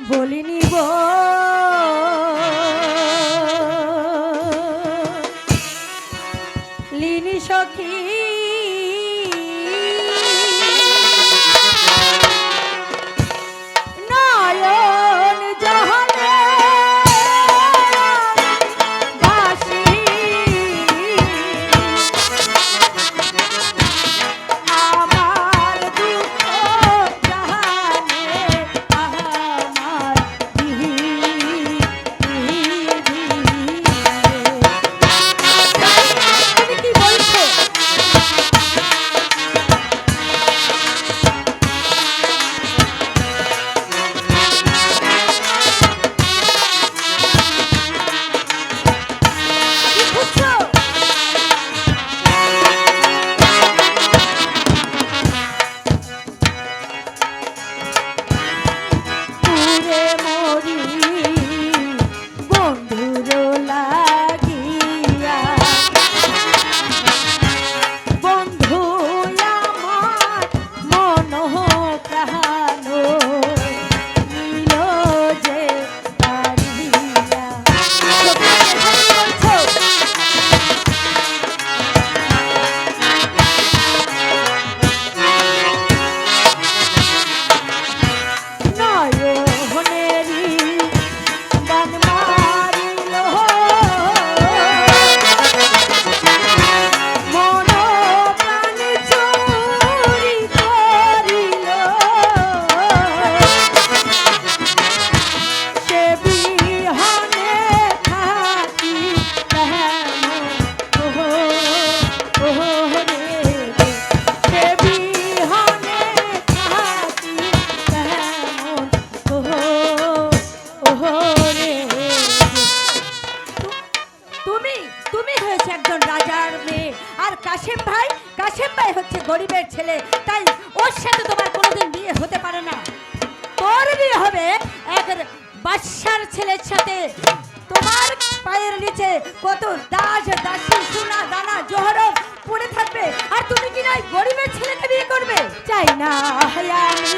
বলিনি লিনি সখী নয়ন জহলে বাসি আমার দুঃখ জাহানে আমার দিহি তুমি কি বলছো? কি খুঁজছো? পুরে মরি বন্ধুর লাগিয়া বন্ধু আমার মন প্রাণ নিল যে পারিয়া। বলছো নয়নেরি বান মারিল মন প্রাণ চুরি করিল সে বিহনে থাকি কেমন রে সে বিহনে থাকি কেমন রে তুমি তুমি হয়েছে একজন রাজার মেয়ে আর কাশেম ভাই হচ্ছে গরিবের ছেলে, তাই ওর সাথে তোমার কোনোদিন বিয়ে হতে পারে না। তোর বিয়ে হবে এক বাদশার ছেলের সাথে। তোমার পায়ের নিচে কত দাস দাসী সোনা দানা জহরত পড়ে থাকবে, আর তুমি কি না গরিবের ছেলেকে বিয়ে করবে? চাই না আমি